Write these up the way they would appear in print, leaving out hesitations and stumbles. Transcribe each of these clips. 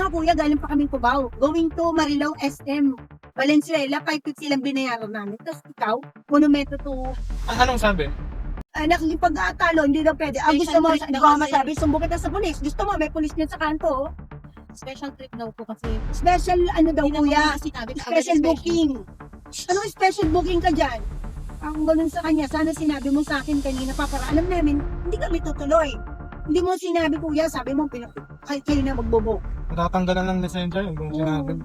nga kuya, galing pa kaming Cubao. Going to Marilao SM. Valenzuela, 550 lang binayaran namin. Tapos ikaw, monumento to Anong sabi? nakikipag-atalo, hindi daw pwede. Ang gusto mo, hindi ko nga masabi, sumbong kita sa pulis. Gusto mo, may pulis niyan sa kanto. Oh. Special trip daw po kasi. Special ano daw kuya, Sinabi, special booking. Anong special booking ka dyan? Ang ganun sa kanya, sana sinabi mo sa akin kanina pa para alam namin, hindi kami tutuloy. Hindi mo sinabi kuya, sabi mo, kayo na magbobo. Matatanggalan ng lisensya yun kung sinabi.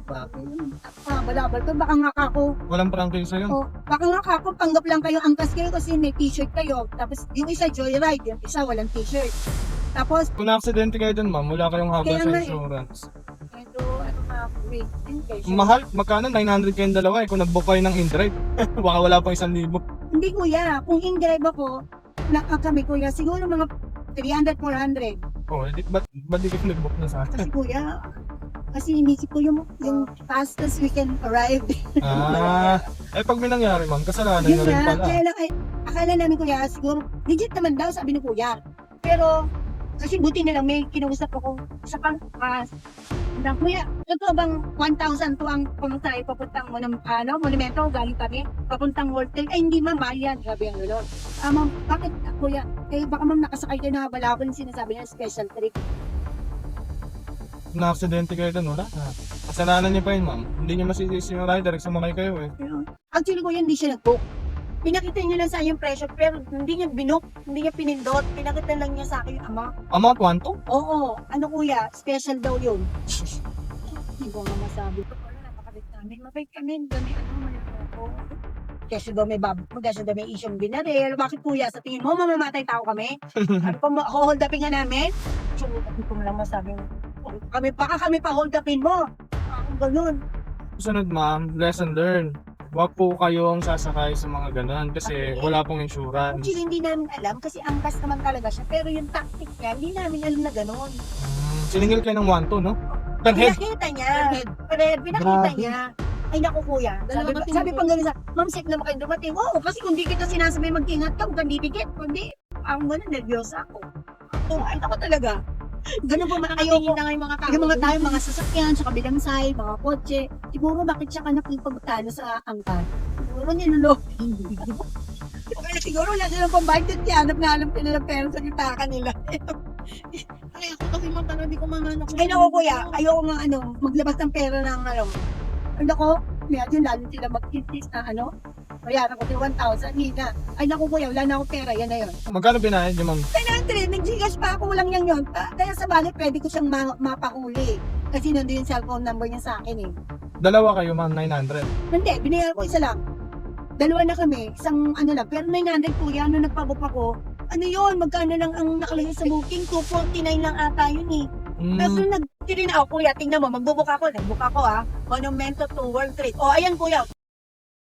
Balabal to, baka nga kako. Walang prangkisa yun. Oh, baka nga kako, panggap lang kayo, angkas kayo kasi may t-shirt kayo. Tapos yung isa joyride, yung isa walang t-shirt. Tapos, Kung na-aksidente kayo dun, ma'am, wala kayong habol Kaya sa nga eh. insurance. ito, ano nga, wait, intention. Mahal, magkano? 900 kayong dalawa eh. Kung nag-book kayo ng in-drive, baka wala pang 1,000. Hindi kuya, kung in-drive ako, kami kuya, siguro mga 300, 400. Oh, ba't di kayo nag-book na sa akin? Kasi kuya, kasi inisip ko yung fastest we can arrive. Pag may nangyari, ma'am, kasalanan Yun na rin nga, pala. kaya lang, akala namin kuya, siguro, legit naman daw, sabi ni kuya. Pero, kasi buti na lang, may kinausap ako sa pangkas. Kuya, ito bang 1,000 to ang pumuntahe, papuntang monumento, galing kami, papuntang World Trade. Ay, hindi ma'am, mahal yan. Grabe ang lulot. Ma'am, bakit, kuya? Baka ma'am nakasakay kayo na balabon yung sinasabi niya, special trip. Na-aksidente kayo dun, wala na. Kasalanan niyo pa yun, ma'am. Hindi niyo masisisi yung rider, sumakay kayo eh. Actually, kuya, hindi siya nag-book. Pinakita niya lang sa akin yung presyo, pero hindi niya binook, hindi niya pinindot. Pinakita lang niya sa akin yung amount. Amount 1 to? Oo, ano kuya, special daw yun. Hindi ko nga masabi. Wala, napakabit namin. Mabait kami, dami malito. Kasi daw may kasi daw may isyong binaril. Bakit kuya, sa tingin mo, mamamatay tao kami? Ano pa, hold upin nga namin? So, hindi ko lang masabi. Baka kami pa hold upin mo. Ganun. Sunod, ma'am, lesson learned. Huwag po kayong sasakay sa mga ganun kasi wala pong insurance. Actually, hindi namin alam kasi angkas naman talaga siya. Pero yung tactic niya, hindi namin alam na ganun. Siningil kayo ng 1 to, no? Per head. Pinakita niya. Pinakita niya. Ay naku kuya. Sabi pang gano'n sa, ma'am, safe naman kayo dumating. Oo, kasi kung di kita sinasabi mag-ingat ka, huwag kang didikit. Kundi, ang gano'n, nervyosa ako. Ay naku talaga. Ganun po mga kayo. na yung mga Yung mga tayo, mga sasakyan, sa kabilang side, mga kotse. Siguro bakit siya ka nakipagtalo sa angkan? Siguro niluloko. Okay, siguro wala silang pambayad at hanap na hanap nila ng pera sa kitaka nila. Ay, ako kasi ma'am, parang hindi ko mamano. Ay naku kuya, ayoko nga maglabas ng pera ng Ay naku, medyo lalo sila mag-insist na bayaran ko yung 1,000, hina. Ay naku kuya, wala na akong pera, yan na yun. Magkano binayad niyo, ma'am? Kaya nag-Gcash pa ako, walang yan. Kaya sa bali, pwede ko siyang mapahuli. Kasi nandun yung cellphone number niya sa akin eh. Dalawa kayo, ma'am, 900. Hindi, binayaran ko isa lang. Dalawa na kami, isang lang. Pero 900 kuya, nagpabook ako. Ano yun, magkano lang ang nakalagay sa booking? 249 lang ata yun eh. Tapos nung nagtirin ako, kuya, tingnan mo, magbubook ako. Nagbook ako Monumento to World Trade. O, ayan kuya,